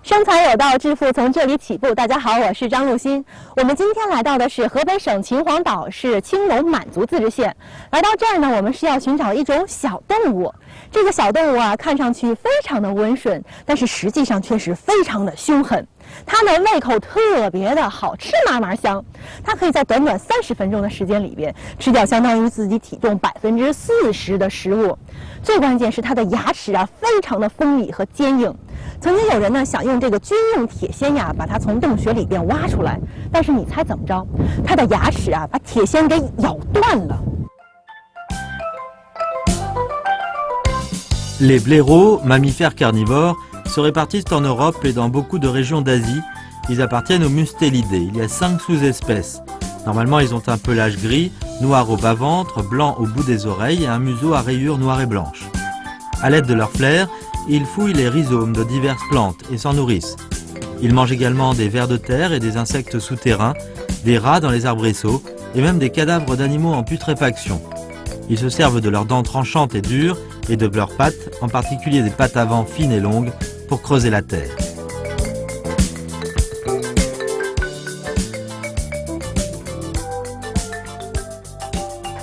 生财有道，致富从这里起步。大家好，我是张露欣。我们今天来到的是河北省秦皇岛市青龙满族自治县。来到这儿呢，我们是要寻找一种小动物。这个小动物啊，看上去非常的温顺，但是实际上却是非常的凶狠。它呢，胃口特别的好，吃嘛嘛香。它可以在短短30分钟的时间里边吃掉相当于自己体重40%的食物。最关键是它的牙齿啊，非常的锋利和坚硬。曾经有人呢想用这个军用铁锨呀，把它从洞穴里边挖出来，但是你猜怎么着？它的牙齿啊，把铁锨给咬断了。Les blaireaux, mammifères carnivores, se répartissent en Europe et dans beaucoup de régions d'Asie. Ils appartiennent aux Mustelidés. Il y a 5 sous-espèces. Normalement, ils ont un pelage gris, noir au bas-ventre, blanc au bout des oreilles et un museau à rayures noires et blanches. À l'aide de leurs flaires, ils fouillent les rhizomes de diverses plantes et s'en nourrissent. Ils mangent également des vers de terre et des insectes souterrains, des rats dans les arbrisseaux et même des cadavres d'animaux en putréfaction. Ils se servent de leurs dents tranchantes et dures et de leurs pattes, en particulier des pattes avant fines et longues, pour creuser la terre.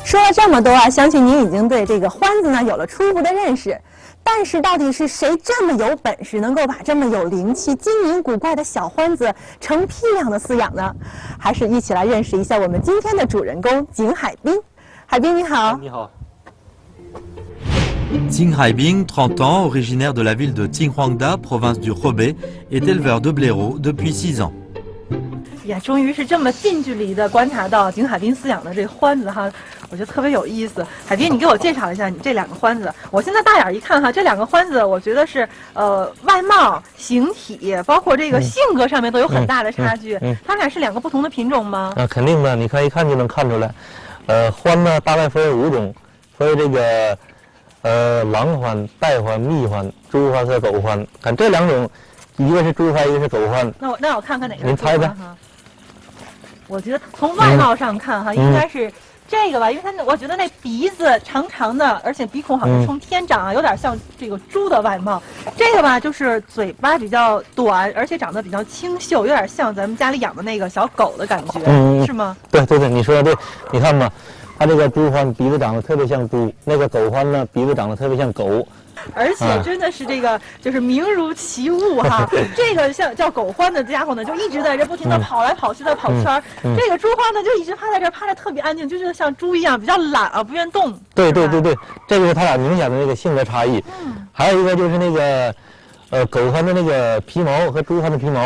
说了这么多啊，相信您已经对这个獾子呢有了初步的认识。但是到底是谁这么有本事，能够把这么有灵气、精灵古怪的小獾子成批量的饲养呢？还是一起来认识一下我们今天的主人公景海滨。海滨你好。你好。Ting Haibing, 30 ans, originaire de la ville de Tinhuangda, province du Hebei, est éleveur de blaireaux depuis 6 ans. 呀，终于是这么近距离的观察到景海滨饲养的这獾子哈，我觉得特别有意思。海滨，你给我介绍一下你这两个獾子。我现在大眼一看哈，这两个獾子，我觉得是外貌、形体，包括这个性格上面都有很大的差距。它们俩是两个不同的品种吗？肯定的，你看一看就能看出来。獾呢大概分为5种，分为这个狼獾、袋獾、蜜獾、猪獾和狗獾。看这2种，一个是猪獾，一个是狗獾。那我看看哪个？您猜猜？我觉得从外貌上看哈，应该是这个吧，因为我觉得那鼻子长长的，而且鼻孔好像冲天长啊，有点像这个猪的外貌。这个吧，就是嘴巴比较短，而且长得比较清秀，有点像咱们家里养的那个小狗的感觉，是吗？对对对，你说的对。你看吧，它这个猪獾鼻子长得特别像猪，那个狗獾呢鼻子长得特别像狗。而且真的是这个，就是名如其物哈。这个像叫狗獾的家伙呢，就一直在这不停的跑来跑去的跑圈儿。这个猪獾呢，就一直趴在这儿，趴着特别安静，就是像猪一样，比较懒啊，不愿动。对对对对，这个是它俩明显的那个性格差异。还有一个就是那个，狗獾的那个皮毛和猪獾的皮毛，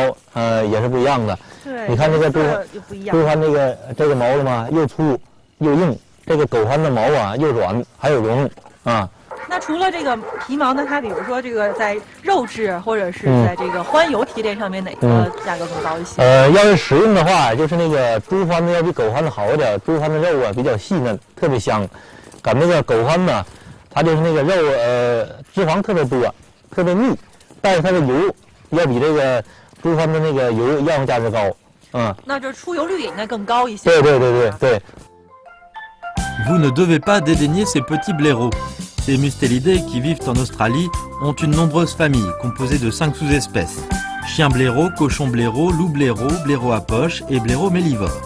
也是不一样的。对，你看这个猪獾这个毛了吗？又粗又硬。这个狗獾的毛啊，又软还有绒啊。那除了这个皮毛呢，它比如说这个在肉质或者是在这个獾油提炼上面，哪个价格更高一些？要是食用的话，就是那个猪獾呢要比狗獾的好一点，猪獾的肉啊比较细嫩，特别香。赶那个狗獾呢，它就是那个肉脂肪特别多，特别腻，但是它的油要比这个猪獾的那个油营养价值高。那这出油率也应该更高一些。对对对对对。Vous ne devez pas dédaigner ces petits blaireaux. Ces Mustelidés qui vivent en Australie ont une nombreuse famille composée de 5 sous-espèces. Chien blaireau, cochon blaireau, loup blaireau, blaireau à poche et blaireau mélivore.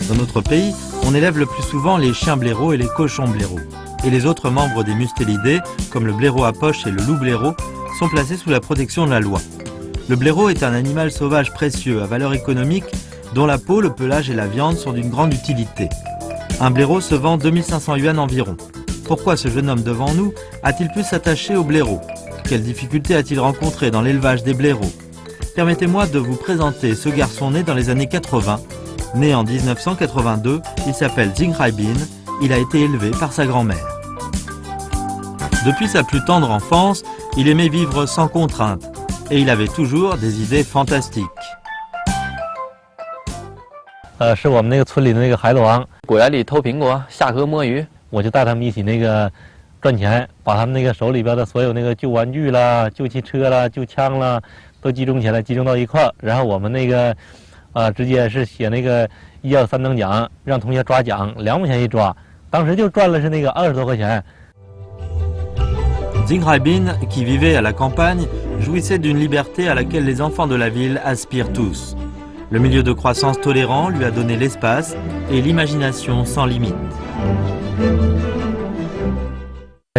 Dans notre pays, on élève le plus souvent les chiens blaireaux et les cochons blaireaux. Et les autres membres des Mustelidés, comme le blaireau à poche et le loup blaireau, sont placés sous la protection de la loi. Le blaireau est un animal sauvage précieux à valeur économique dont la peau, le pelage et la viande sont d'une grande utilité. Un blaireau se vend 2500 yuan environ. Pourquoi ce jeune homme devant nous a-t-il pu s'attacher au blaireau? Quelles difficultés a-t-il rencontrées dans l'élevage des blaireaux? Permettez-moi de vous présenter ce garçon né dans les années 80. Né en 1982, il s'appelle Ting Haibing. Il a été élevé par sa grand-mère. Depuis sa plus tendre enfance, il aimait vivre sans contrainte. Et il avait toujours des idées fantastiques. 是我们那个村里的那个孩子王，果园里偷苹果，下河摸鱼，我就带他们一起那个赚钱，把他们那个手里边的所有那个旧玩具啦、旧汽车啦、旧枪啦，都集中起来，集中到一块儿，然后我们那个直接是写那个1要3等奖，让同学抓奖，2毛钱一抓，当时就赚了是那个20多块钱。Ting Haibing, qui vivait à la campagne, jouissait d'une liberté à laquelle les enfants de la ville aspirent tous. Le milieu de croissance tolérant lui a donné l'espace et l'imagination sans limite.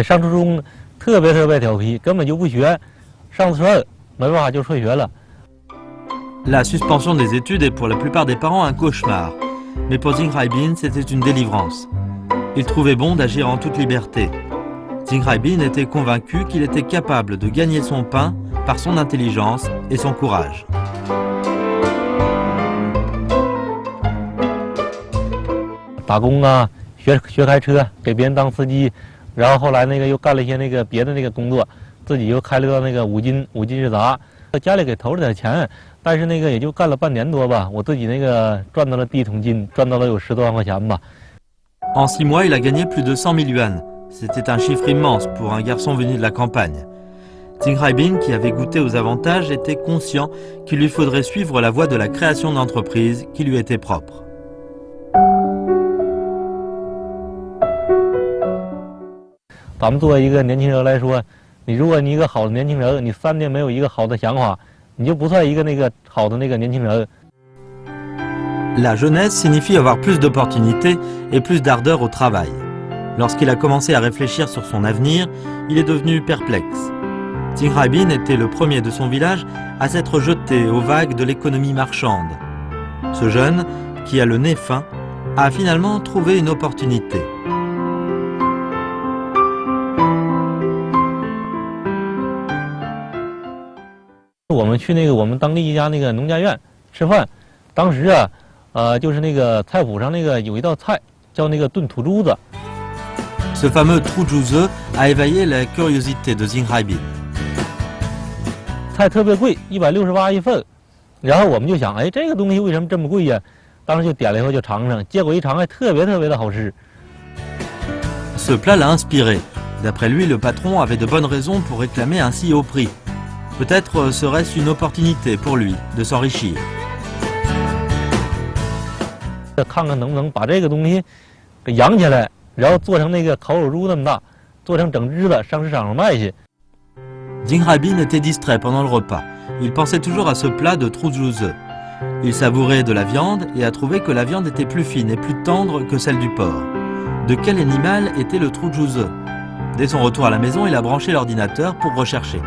上初中特别调皮，根本就不学，上初二没办法就辍学了。 La suspension des études est pour la plupart des parents un cauchemar. Mais pour Ding Haibin, c'était une délivrance. Il trouvait bon d'agir en toute liberté. Ding Haibin était convaincu qu'il était capable de gagner son pain par son intelligence et son courage. 打工啊，学开车，给别人当司机，然后后来又干了一些别的工作，自己又开了个五金日杂，家里给投了点钱，但是也就干了半年多吧，我自己赚到了第一桶金，赚到了有10多万块钱吧。En 6 mois, il a gagné plus de 100 000 yuan. C'était un chiffre immense pour un garçon venu de la campagne. Ding Haibin, qui avait goûté aux avantages, était conscient qu'il lui faudrait suivre la voie de la création d'entreprises qui lui était propre. 咱们作为一个年轻人来说，如果你一个好的年轻人，你3年没有一个好的想法，你就不算一个好的年轻人。 La jeunesse signifie avoir plus d'opportunités et plus d'ardeur au travail. Lorsqu'il a commencé à réfléchir sur son avenir, il est devenu perplexe. Ding Haibin était le premier de son village à s'être jeté aux vagues de l'économie marchande. Ce jeune, qui a le nez fin, a finalement trouvé une opportunité. 我们去我们当地一家农家院吃饭，当时就是菜谱上有一道菜叫炖土猪子。 Ce fameux truzhuzhe a éveillé la curiosité de Ding Haibin. 菜特别贵，168一份，然后我们就想，哎，这个东西为什么这么贵呀？当时就点了以后就尝尝，结果一尝还特别的好吃。 Ce plat l'a inspiré. D'après lui, le patron avait de bonnes raisons pour réclamer un si haut prix. Peut-être serait-ce une opportunité pour lui de s'enrichir. 看看能不能把这个东西给养起来，然后做成烤乳猪那么大，做成整只的上市场上卖去。 Ding Haibin était distrait pendant le repas. Il pensait toujours à ce plat de truzhuzhe. Il savourait de la viande et a trouvé que la viande était plus fine et plus tendre que celle du porc. De quel animal était le truzhuzhe? Dès son retour à la maison, il a branché l'ordinateur pour rechercher.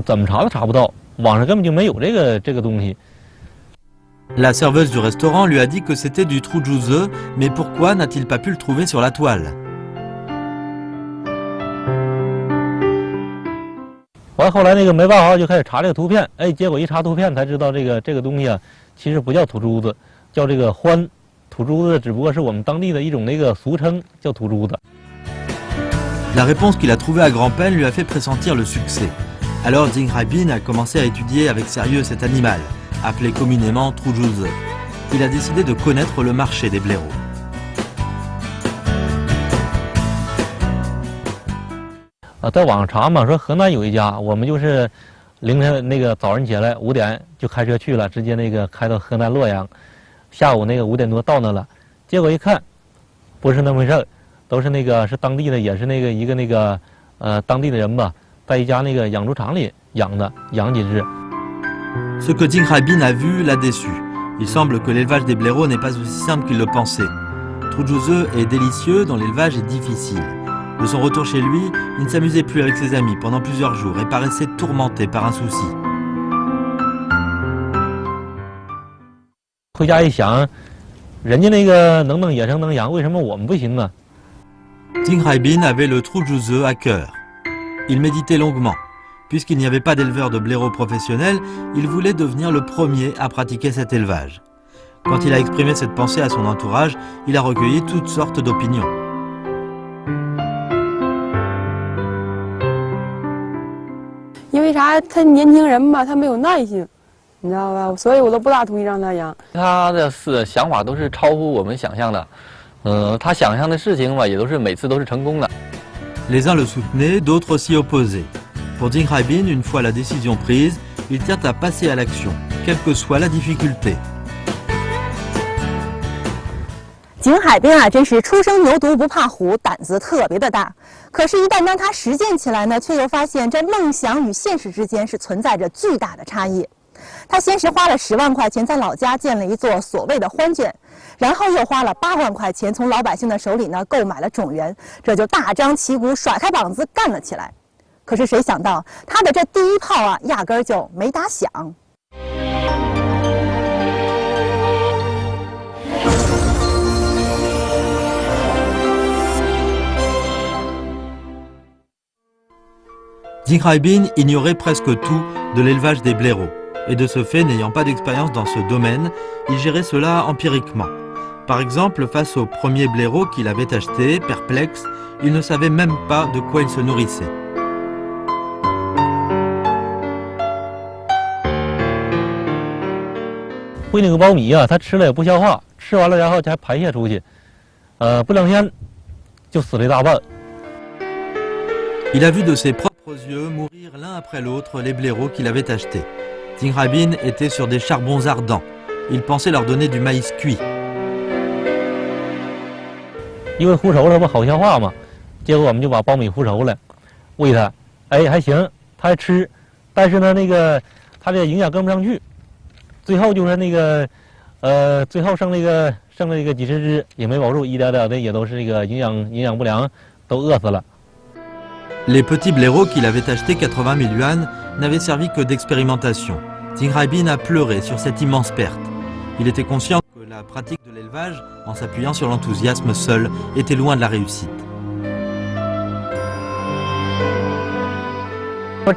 怎么查都查不到，网上根本就没有这个东西。 La serveuse du restaurant lui a dit que c'était du truzhuzhe, mais pourquoi n'a-t-il pas pu le trouver sur la toile? 完后来没办法，就开始查这个图片，哎，结果一查图片才知道这个东西啊，其实不叫土猪子，叫獾。土猪子只不过是我们当地的一种俗称，叫土猪子。 La réponse qu'il a trouvée à grand-peine lui a fait pressentir le succès. Alors Ding Haibin a commencé à étudier avec sérieux cet animal, appelé communément truzhuzhe. Il a décidé de connaître le marché des blaireaux. 在网上查嘛，说河南有一家，我们就是凌晨早上起来5点就开车去了，直接开到河南洛阳，下午5点多到那了，结果一看，不是那么回事儿，都是是当地的，也是一个当地的人吧，在一家养猪场里养几只。 Ce que Ding Haibin a vu l'a déçu. Il semble que l'élevage des blaireaux n'est pas aussi simple qu'il le pensait. Truzhuzhe est délicieux, dont l'élevage est difficile. De son retour chez lui, il ne s'amusait plus avec ses amis pendant plusieurs jours et paraissait tourmenté par un souci. 回家一想，人家能弄野生能养，为什么我们不行呢？ Ding Haibin avait le truzhuzhe à cœur. Il méditait longuement. Puisqu'il n'y avait pas d'éleveur de blaireaux professionnels, il voulait devenir le premier à pratiquer cet élevage. Quand il a exprimé cette pensée à son entourage, il a recueilli toutes sortes d'opinions. 因为啥？他年轻人吧，他没有耐心，你知道吧？所以我都不大同意让他养。他的想法都是超乎我们想象的，他想象的事情吧，也都是每次都是成功的。 Les uns le soutenaient, d'autres s'y opposaient. Pour Ding Haibin, une fois la décision prise, il tient à passer à l'action, quelle que soit la difficulté. 景海滨啊，真是初生牛犊不怕虎，胆子特别的大。可是，一旦当他实践起来呢，却又发现这梦想与现实之间是存在着巨大的差异。他先是花了10万块钱在老家建了一座所谓的欢圈，然后又花了8万块钱从老百姓的手里呢购买了种源，这就大张旗鼓甩开膀子干了起来。可是谁想到他的这第一炮啊，压根儿就没打响。Dinghaibin ignorait presque tout de l'élevage des blaireaux, et de ce fait, n'ayant pas d'expérience dans ce domaine, il gérait cela empiriquement. Par exemple, face au premier blaireau qu'il avait acheté, perplexe, il ne savait même pas de quoi il se nourrissait. 喂那个苞米啊，它吃了也不消化，吃完了然后才排泄出去，不2天就死了一大半。Il a vu de ses propres yeux mourir l'un après l'autre les blaireaux qu'il avait achetés. Dinghaibin était sur des charbons ardents. Il pensait leur donner du maïs cuit. 因为烀熟了不好消化嘛，结果我们就把苞米烀熟了，喂它，哎还行，它还吃，但是呢它的营养跟不上去，最后就是最后剩了一个几十只也没保住，一点点的也都是营养不良，都饿死了。 Les petits blaireaux qu'il avait achetés 80 000 yuan n'avaient servi que d'expérimentation. Dinghaibin a pleuré sur cette immense perte. Il était conscient que la pratique de l'élevage, en s'appuyant sur l'enthousiasme seul, était loin de la réussite.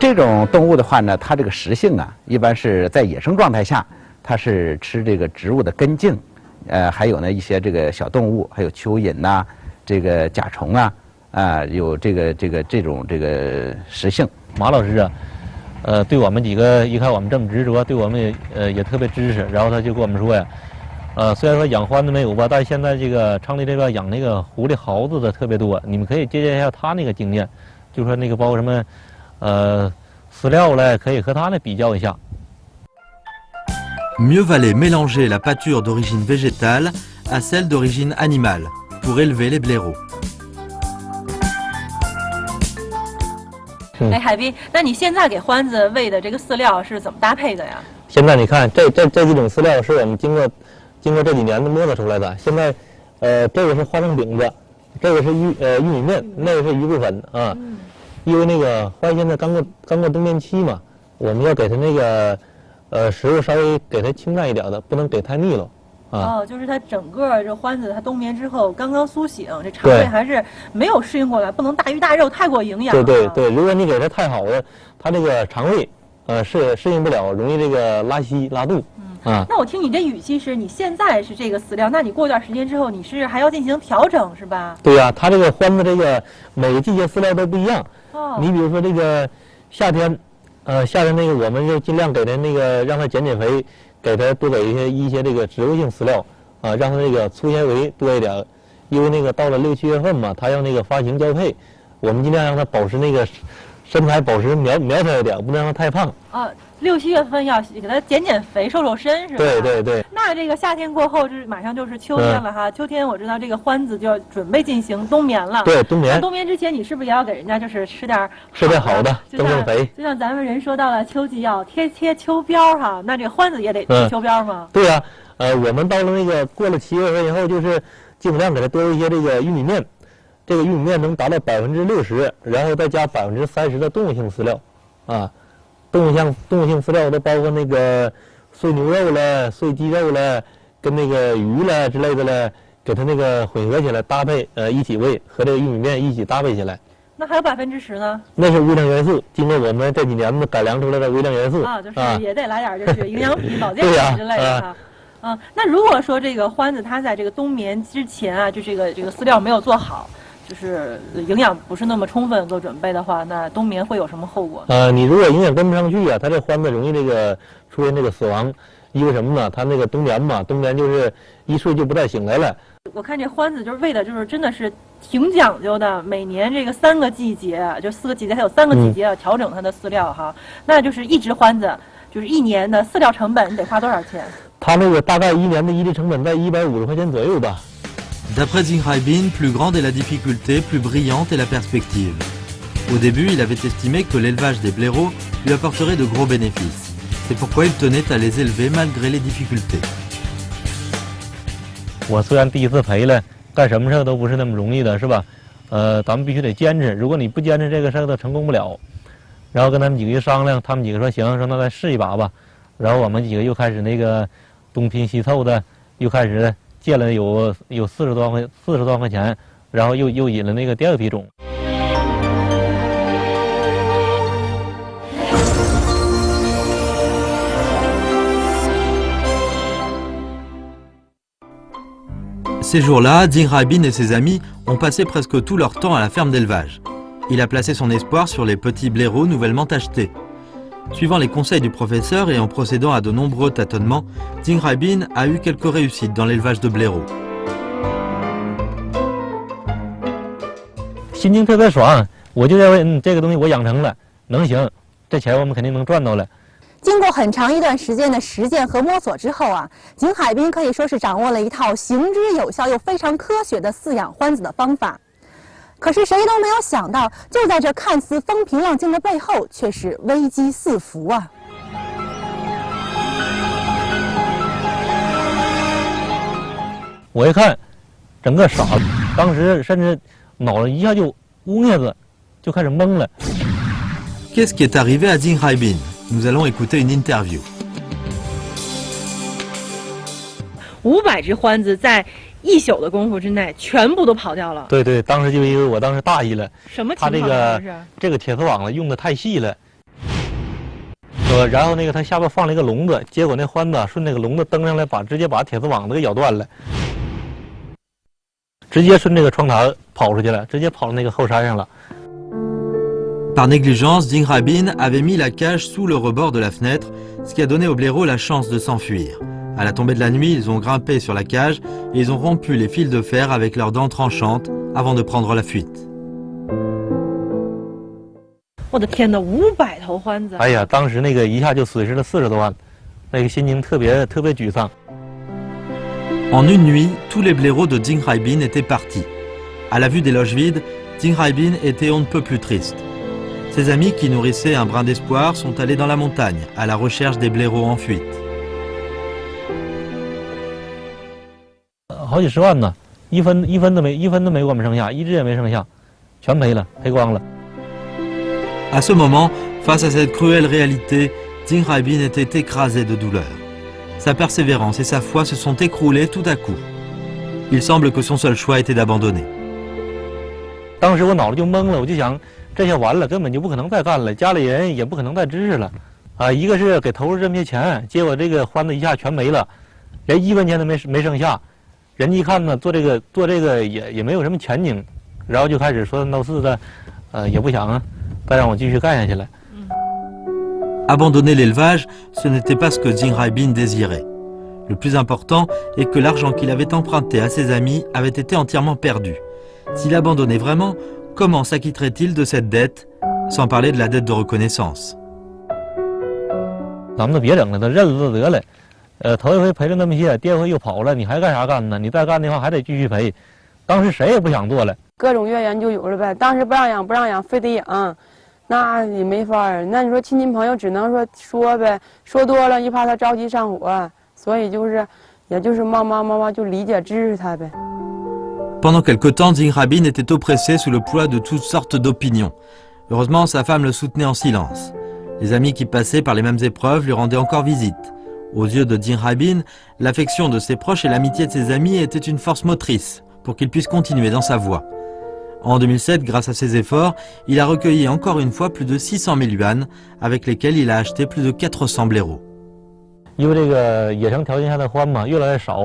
这种动物的话呢，它这个食性啊，一般是在野生状态下，它是吃这个植物的根茎，还有呢一些这个小动物，还有蚯蚓呐、这个甲虫啊。 有这种食性。马老师啊，对我们几个一看我们这么执着，对我们也特别支持。然后他就跟我们说呀，虽然说养獾子没有吧，但是现在这个昌黎这边养那个狐狸、獁子的特别多，你们可以借鉴一下他那个经验，就说那个包括什么饲料嘞，可以和他那比较一下。 Mieux valait mélanger la pâture d'origine végétale à celle d'origine animale pour élever les blaireaux. 哎，海滨，那你现在给獾子喂的这个饲料是怎么搭配的呀？现在你看，这几种饲料是我们经过这几年的摸索出来的。现在，这个是花生饼子，这个是玉米面，那个是鱼骨粉啊。因为那个獾现在刚过冬眠期嘛，我们要给它那个食物稍微给它清淡一点的，不能给太腻了。 哦，就是它整个这獾子它冬眠之后刚刚苏醒，这肠胃还是没有适应过来，不能大鱼大肉太过营养。对，如果你给它太好了，它这个肠胃适应不了，容易这个拉稀拉肚。那我听你这语气是你现在是这个饲料，那你过段时间之后你是还要进行调整是吧？对呀，它这个獾子这个每个季节饲料都不一样。哦，你比如说这个夏天，夏天那个我们就尽量给它那个让它减肥。 给它多给一些这个植物性饲料啊，让它那个粗纤维多一点，因为那个到了6、7月份嘛，它要那个发情交配，我们尽量让它保持那个身材保持苗条一点，不能让它太胖。啊，6、7月份要给它减肥、瘦身是吧？对。那这个夏天过后，这马上就是秋天了哈。秋天我知道这个獾子就要准备进行冬眠了。对，冬眠。冬眠之前，你是不是也要给人家就是吃点好的，增肥？就像咱们人说到了秋季要贴秋膘哈，那这个獾子也得贴秋膘吗？对呀，我们到了那个过了7月份以后，就是尽量给它多一些这个玉米面，这个玉米面能达到60%，然后再加30%的动物性饲料，啊。 动物性饲料都包括那个碎牛肉了、碎鸡肉了，跟那个鱼了之类的了，给它那个混合起来搭配，一起喂，和这个玉米面一起搭配起来。那还有10%呢？那是微量元素，经过我们这几年的改良出来的微量元素啊，就是也得来点就是营养品、保健品之类的哈。那如果说这个獾子它在这个冬眠之前啊，就这个饲料没有做好。 就是营养不是那么充分做准备的话，那冬眠会有什么后果？你如果营养跟不上去啊，它这獾子容易这个出现这个死亡，因为什么呢？它那个冬眠嘛，冬眠就是一睡就不再醒来了。我看这獾子就是喂的，就是真的是挺讲究的，每年这个3个季节，就4个季节，它有3个季节要调整它的饲料哈。那就是一只獾子，就是1年的饲料成本，你得花多少钱？它那个大概1年的一粒成本在150块钱左右吧。D'après Zinghraibin, plus grande est la difficulté, plus brillante est la perspective. Au début, il avait estimé que l'élevage des blaireaux lui apporterait de gros bénéfices. C'est pourquoi il tenait à les élever malgré les difficultés. 我虽然第一次赔了，干什么事都不是那么容易的，是吧？咱们必须得坚持。如果你不坚持这个事儿，都成功不了。然后跟他们几个一商量，他们几个说行，说那再试一把吧。然后我们几个又开始那个东拼西凑的，又开始借了有40多块钱，然后又引了那个第二批种。 Ces jours-là, Zinghraibin et ses amis ont passé presque tout leur temps à la ferme d'élevage. Il a placé son espoir sur les petits blaireaux nouvellement achetés. Suivant les conseils du professeur et en procédant à de nombreux tâtonnements, Zinghraibin a eu quelques réussites dans l'élevage de blaireaux. 心情特别爽，我就认为这个东西我养成了，能行，这钱我们肯定能赚到了。 经过很长一段时间的实践和摸索之后啊，景海滨可以说是掌握了一套行之有效又非常科学的饲养獾子的方法。可是谁都没有想到，就在这看似风平浪静的背后，却是危机四伏啊！我一看，整个傻了，当时甚至脑子一下就乌镊子，就开始懵了。 Qu'est-ce qui est arrivé à Zinghraibin? Nous allons écouter une interview. 500只獾子在1宿的功夫之内全部都跑掉了。对对，当时就因为我当时大意了，什么情况？这个铁丝网用的太细了。然后那个他下边放了一个笼子，结果那獾子顺那个笼子蹬上来，直接把铁丝网子给咬断了，直接顺这个窗台跑出去了，直接跑到那个后山上了。 Par négligence, Zinghraibin avait mis la cage sous le rebord de la fenêtre, ce qui a donné aux blaireaux la chance de s'enfuir. À la tombée de la nuit, ils ont grimpé sur la cage et ils ont rompu les fils de fer avec leurs dents tranchantes avant de prendre la fuite. 我的天哪，500头獾子！哎呀，当时那个一下就损失了40多万，那个心情特别沮丧。 En une nuit, tous les blaireaux de Zinghraibin étaient partis. À la vue des loges vides, Zinghraibin était on ne peut plus triste. Ses amis qui nourrissaient un brin d'espoir sont allés dans la montagne à la recherche des blaireaux en fuite. 好几十万呢，一分都没给我们剩下，一只也没剩下，全赔了，赔光了。 À ce moment, face à cette cruelle réalité, Zinghraibin était écrasé de douleur. Sa persévérance et sa foi se sont écroulées tout à coup. Il semble que son seul choix était d'abandonner. 当时我脑子就懵了，我就想。 这下完了，根本就不可能再干了，家里人也不可能再支持了，啊，一个是给投入这么些钱，结果这个獾子一下全没了，连1分钱都没剩下，人家一看呢，做这个也没有什么前景，然后就开始说三道四的，也不想再让我继续干下去了。Abandonner l'élevage, ce n'était pas ce que Zinghraibin désirait. Le plus important est que l'argent qu'il avait emprunté à ses amis avait été entièrement perdu. S'il abandonnait vraiment, comment s'acquitterait-il de cette dette, sans parler de la dette de reconnaissance? 咱们都别整了，都认了就得了。头一回赔了那么些，第二回又跑了，你还干啥干呢？你再干的话还得继续赔。当时谁也不想做了，各种怨言就有了呗。当时不让养，非得养，那也没法儿。那你说亲戚朋友只能说呗，说多了一怕他着急上火，所以也就是妈妈就理解支持他呗。 Pendant quelque temps, Zinghraibin était oppressé sous le poids de toutes sortes d'opinions. Heureusement, sa femme le soutenait en silence. Les amis qui passaient par les mêmes épreuves lui rendaient encore visite. Aux yeux de Zinghraibin, l'affection de ses proches et l'amitié de ses amis étaient une force motrice pour qu'il puisse continuer dans sa voie. En 2007, grâce à ses efforts, il a recueilli encore une fois plus de 600 000 yuan, avec lesquels il a acheté plus de 400 blaireaux. 因为这个野生条件下的獾嘛越来越少，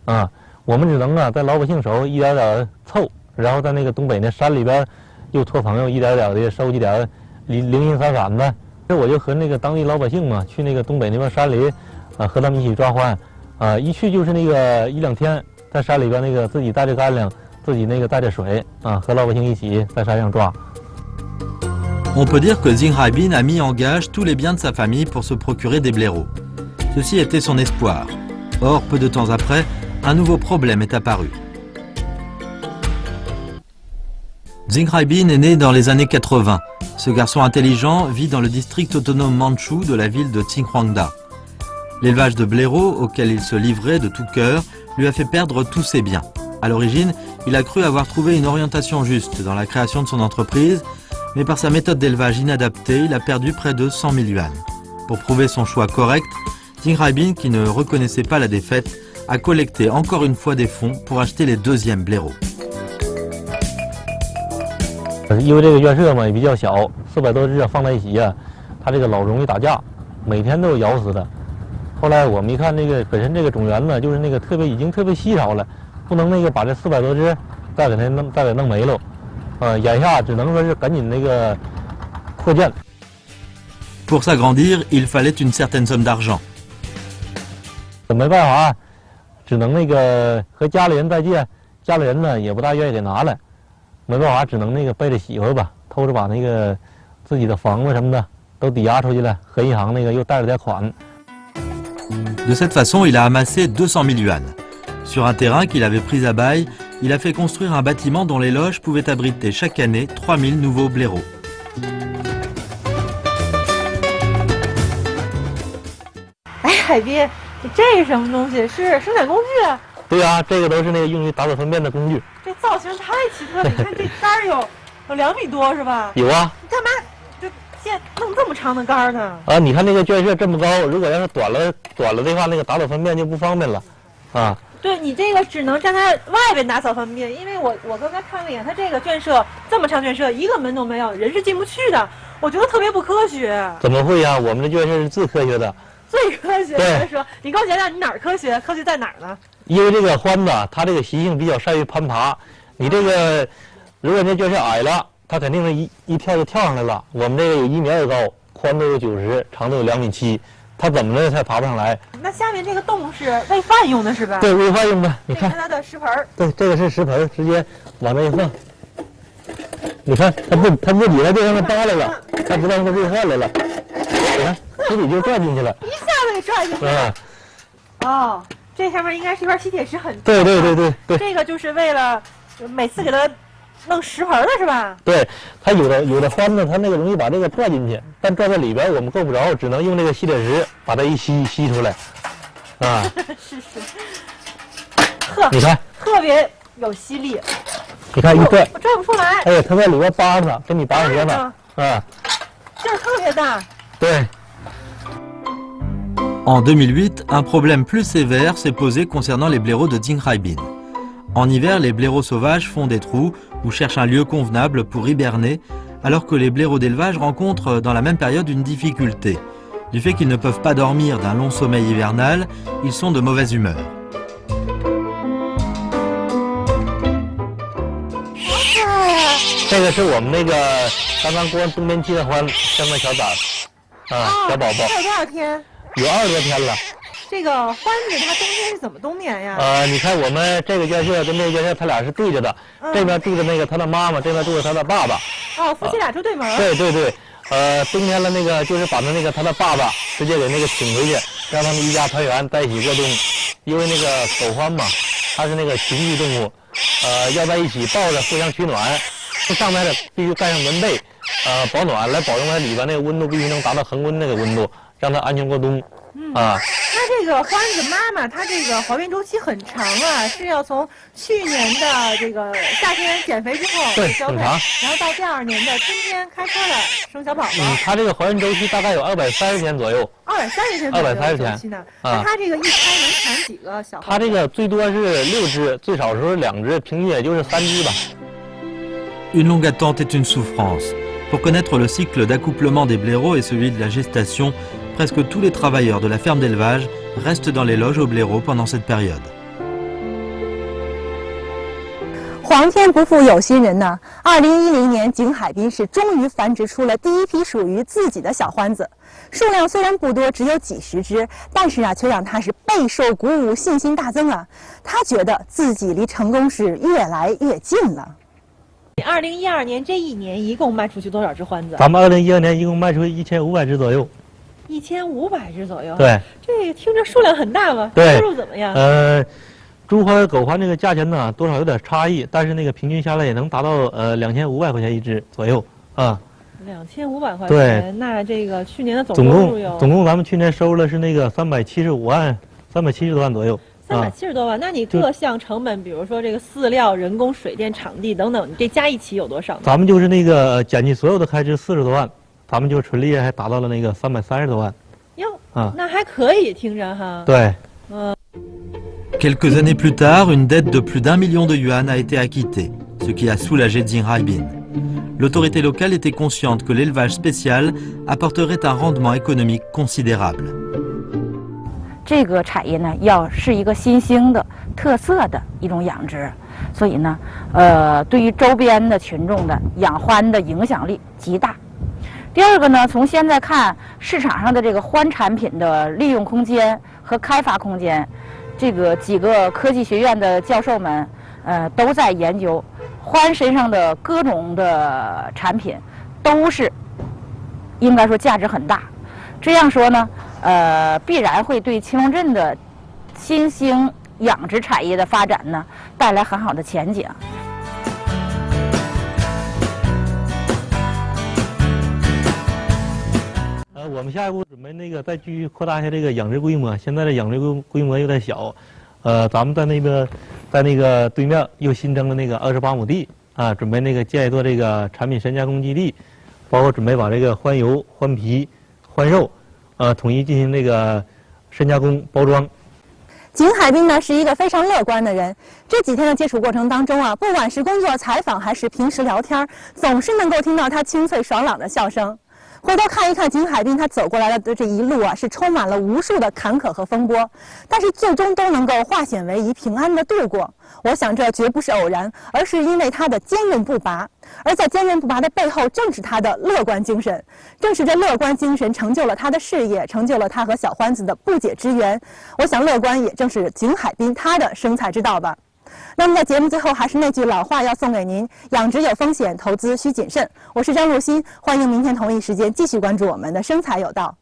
啊。 我们只能在老百姓手一点点凑，然后在那个东北那山里边，又托朋友一点点的收集点零银散散的。这我就和那个当地老百姓嘛，去那个东北那边山里，和他们一起抓獾，一去就是那个1、2天，在山里边那个自己带着干粮，自己那个带着水，和老百姓一起在山上抓。On peut dire que Zinghraibin a mis en gage tous les biens de sa famille pour se procurer des blaireaux. Ceci était son espoir. Or, peu de temps après, un nouveau problème est apparu. Zheng Haibin est né dans les années 80. Ce garçon intelligent vit dans le district autonome mandchou de la ville de Qinhuangda. L'élevage de blaireaux, auquel il se livrait de tout cœur, lui a fait perdre tous ses biens. À l'origine, il a cru avoir trouvé une orientation juste dans la création de son entreprise, mais par sa méthode d'élevage inadaptée, il a perdu près de 100 000 yuan. Pour prouver son choix correct, Zheng Haibin, qui ne reconnaissait pas la défaite, a collecté encore une fois des fonds pour acheter les deuxièmes blaireaux. 因为这个院舍嘛也比较小，400多只放在一起呀，它这个老容易打架，每天都有咬死的。后来我们一看，这个本身这个种源呢，就是那个已经特别稀少了，不能那个把这400多只再给弄没了，眼下只能说是赶紧那个扩建。Pour s'agrandir, il fallait une certaine somme d'argent. 没办法，只能那个和家里人再借，家里人呢也不大愿意给拿来。 没办法，只能那个背着媳妇吧，偷着把那个自己的房子什么的都抵押出去了，和银行那个又贷了点款。De cette façon, il a amassé 200 000 yuan. Sur un terrain qu'il avait pris à bail, il a fait construire un bâtiment dont les loges pouvaient abriter chaque année 3000 nouveaux blaireaux. 哎，海滨，这是什么东西？是生产工具啊？ 对呀、这个都是那个用于打扫粪便的工具。这造型太奇特了！你看这杆儿有2米多是吧？有啊。你干嘛就现弄这么长的杆儿呢？啊，你看那个圈舍这么高，如果要是短了的话，那个打扫粪便就不方便了，啊。对你这个只能站在外边打扫粪便，因为我刚才看了一眼，它这个圈舍这么长圈舍，一个门都没有，人是进不去的，我觉得特别不科学。怎么会呀、我们的圈舍是最科学的。最科学对的说，你给我讲讲你哪儿科学？科学在哪儿呢？ 因为这个獾子，它这个习性比较善于攀爬。你这个，如果那圈舍矮了，它肯定是一跳就跳上来了。我们这个有1米2高，宽度有90，长度有2米7，它怎么的才爬不上来？那下面这个洞是喂饭用的是吧？对，喂饭用的。你看，它的食盆儿。对，这个是食盆，直接往那一放。你看，它自己在这上面扒拉了，它知道它喂饭来了。你看，自己就转进去了。一下子给拽进去了。哦。 这上面应该是一块吸铁石，很重。对。这个就是为了每次给它弄食盆的是吧？对，它有的獾呢，它那个容易把这个拽进去，但拽在里边我们够不着，只能用这个吸铁石把它一吸出来，啊。是。呵，你看，特别有吸力。你看一拽，我拽不出来。哎呀，它在里边扒着呢，跟你拔河呢，啊。劲儿特别大。对。 En 2008, un problème plus sévère s'est posé concernant les blaireaux de Zheng Haibin. En hiver, les blaireaux sauvages font des trous ou cherchent un lieu convenable pour hiberner, alors que les blaireaux d'élevage rencontrent dans la même période une difficulté. Du fait qu'ils ne peuvent pas dormir d'un long sommeil hivernal, ils sont de mauvaise humeur. 这个是我们那个刚刚过完冬眠期的獾，生的小崽儿，啊，小宝宝。还有多少天？ 有20多天了。这个獾子它冬天是怎么冬眠呀？你看我们这个圈舍跟这个圈舍，它俩是对着的，这边住着那个他的妈妈，这边住着他的爸爸。哦，夫妻俩住对门。对。冬天了那个就是把那个他的爸爸直接给那个请回去，让他们一家团圆在一起过冬。因为那个狗獾嘛，它是那个群居动物，要在一起抱着互相取暖。这上面的必须盖上棉被，保暖来保证它里边那个温度必须能达到恒温那个温度。 让它安全过冬，啊。它这个獾子妈妈，它这个怀孕周期很长啊，是要从去年的这个夏天减肥之后交配，然后到第2年的春天开花了生小宝宝。它这个怀孕周期大概有230天左右。230天左右。230天。那它这个一胎能产几个小孩？它这个最多是6只，最少时候2只，平均也就是3只吧。 Une longue attente est une souffrance. Pour connaître le cycle d'accouplement des blaireaux et celui de la gestation, presque tous les travailleurs de la ferme d'élevage restent dans les loges aux blaireaux pendant cette période. 皇天不负有心人呢！2010年，景海滨是终于繁殖出了第一批属于自己的小獾子，数量虽然不多，只有几十只，但是却让他是备受鼓舞，信心大增啊！他觉得自己离成功是越来越近了。 2012年这一年一共卖出去多少只獾子？咱们2012年一共卖出1500只左右。1500只左右。对。这听着数量很大嘛？对。收入怎么样？猪獾、狗獾这个价钱呢，多少有点差异，但是那个平均下来也能达到2500块钱一只左右啊。2500块钱，对，那这个去年的总共咱们去年收入的是那个375万，370多万左右。370多万，那你各项成本，比如说这个饲料、人工、水电、场地等等，你这加一起有多少呢？咱们就是那个减去所有的开支40多万，咱们就纯利润还达到了那个330多万。哟，那还可以，听着哈。对。Quelques années plus tard, une dette de plus d'1 million de yuan a été acquittée, ce qui a soulagé Jing Haibin. L'autorité locale était consciente que l'élevage spécial apporterait un rendement économique considérable. 这个产业呢，是一个新兴的、特色的一种养殖，所以呢，对于周边的群众的养獾的影响力极大。第二个呢，从现在看，市场上的这个獾产品的利用空间和开发空间，这个几个科技学院的教授们，都在研究獾身上的各种的产品，都是应该说价值很大。这样说呢，必然会对青龙镇的新兴养殖产业的发展呢带来很好的前景。我们下一步准备那个再继续扩大一下这个养殖规模。现在的养殖规模有点小，咱们在那个对面又新增了那个28亩地啊，准备那个建一座这个产品深加工基地，包括准备把这个獾油、獾皮、獾肉，统一进行那个深加工包装。景海滨呢是一个非常乐观的人，这几天的接触过程当中啊，不管是工作采访还是平时聊天，总是能够听到他清脆爽朗的笑声。回头看一看景海滨他走过来的这一路啊，是充满了无数的坎坷和风波，但是最终都能够化险为夷，平安的度过。我想这绝不是偶然，而是因为他的坚韧不拔。而在坚韧不拔的背后，正是他的乐观精神。正是这乐观精神成就了他的事业，成就了他和小獾子的不解之缘。我想乐观也正是景海滨他的生财之道吧。那么在节目最后，还是那句老话要送给您：养殖有风险，投资需谨慎。我是张露欣，欢迎明天同一时间继续关注我们的生财有道。